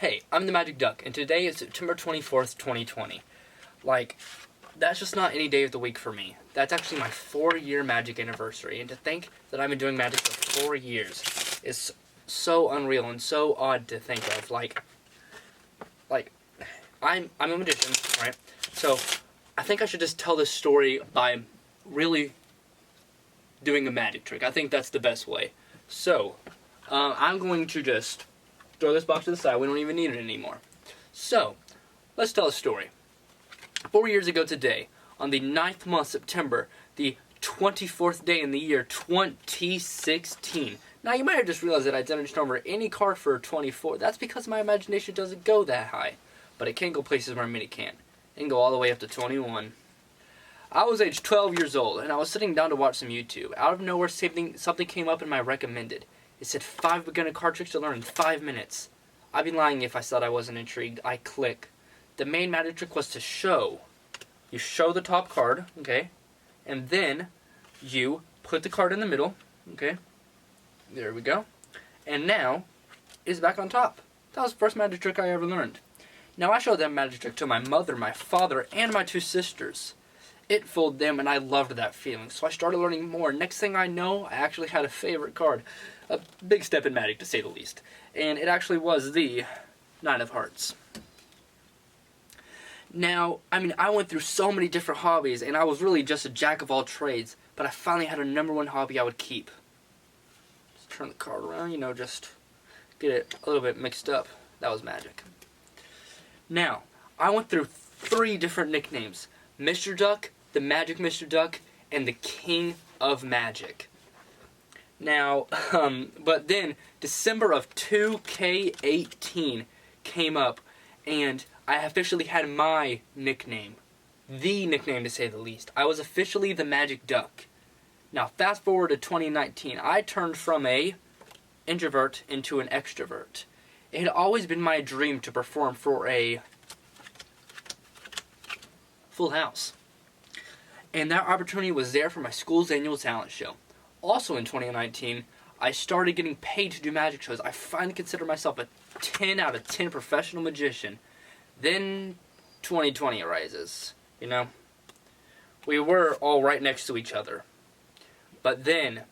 Hey, I'm the Magic Duck, and today is September 24th, 2020. Like, that's just not any day of the week for me. That's actually my 4-year Magic anniversary, and to think that I've been doing Magic for 4 years is so unreal and so odd to think of. Like, I'm a magician, right? So, I think I should just tell this story by really doing a magic trick. I think that's the best way. So, I'm going to just throw this box to the side. We don't even need it anymore. So, let's tell a story. 4 years ago today, on the 9th month, September, the 24th day in the year 2016. Now, you might have just realized that I didn't number any card for 24. That's because my imagination doesn't go that high. But it can go places where many can't. It can go all the way up to 21. I was age 12 years old, and I was sitting down to watch some YouTube. Out of nowhere, something came up in my recommended. It said 5 beginner card tricks to learn in 5 minutes. I'd be lying if I said I wasn't intrigued. I click. The main magic trick was to show. You show the top card, okay? And then you put the card in the middle, okay? There we go. And now it's back on top. That was the first magic trick I ever learned. Now I showed that magic trick to my mother, my father, and my 2 sisters. It fooled them, and I loved that feeling. So I started learning more. Next thing I know, I actually had a favorite card. A big step in Magic, to say the least. And it actually was the 9 of Hearts. Now, I went through so many different hobbies, and I was really just a jack of all trades. But I finally had a #1 hobby I would keep. Just turn the card around, just get it a little bit mixed up. That was Magic. Now, I went through 3 different nicknames. Mr. Duck, the Magic Mr. Duck, and the King of Magic. Now, but then December of 2K18 came up, and I officially had my nickname. The nickname, to say the least. I was officially the Magic Duck. Now, fast forward to 2019. I turned from a introvert into an extrovert. It had always been my dream to perform for a full house. And that opportunity was there for my school's annual talent show. Also in 2019, I started getting paid to do magic shows. I finally consider myself a 10 out of 10 professional magician. Then 2020 arises, We were all right next to each other. But then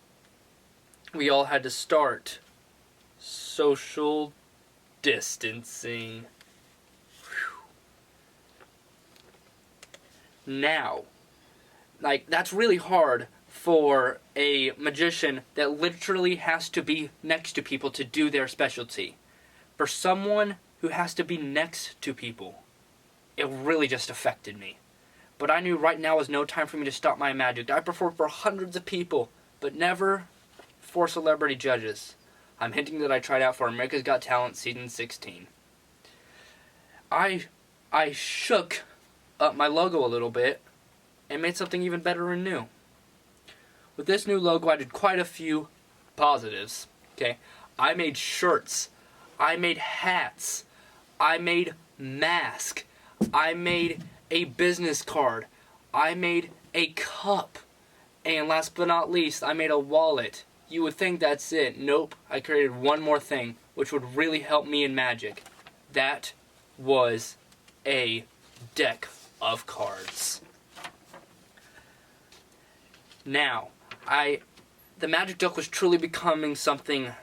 we all had to start social distancing. Now, that's really hard for a magician that literally has to be next to people to do their specialty. For someone who has to be next to people, it really just affected me. But I knew right now was no time for me to stop my magic. I performed for hundreds of people, but never for celebrity judges. I'm hinting that I tried out for America's Got Talent Season 16. I shook up my logo a little bit and made something even better and new. With this new logo, I did quite a few positives. Okay, I made shirts, I made hats, I made masks, I made a business card, I made a cup, and last but not least, I made a wallet. You would think that's it. Nope, I created one more thing, which would really help me in Magic. That was a deck of cards. Now, the Magic Duck was truly becoming something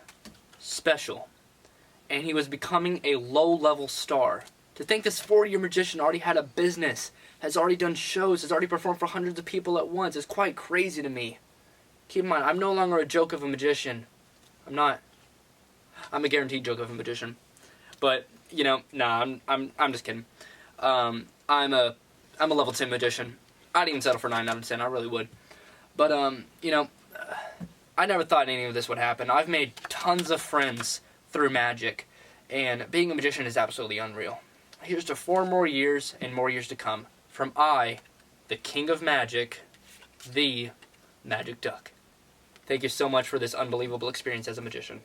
special, and he was becoming a low-level star. To think this 4-year magician already had a business, has already done shows, has already performed for hundreds of people at once is quite crazy to me. Keep in mind, I'm no longer a joke of a magician. I'm not. I'm a guaranteed joke of a magician. But I'm just kidding. I'm a level 10 magician. I'd even settle for 9 out of 10. I really would. But I never thought any of this would happen. I've made tons of friends through Magic, and being a magician is absolutely unreal. Here's to 4 more years and more years to come. From I, the King of Magic, the Magic Duck. Thank you so much for this unbelievable experience as a magician.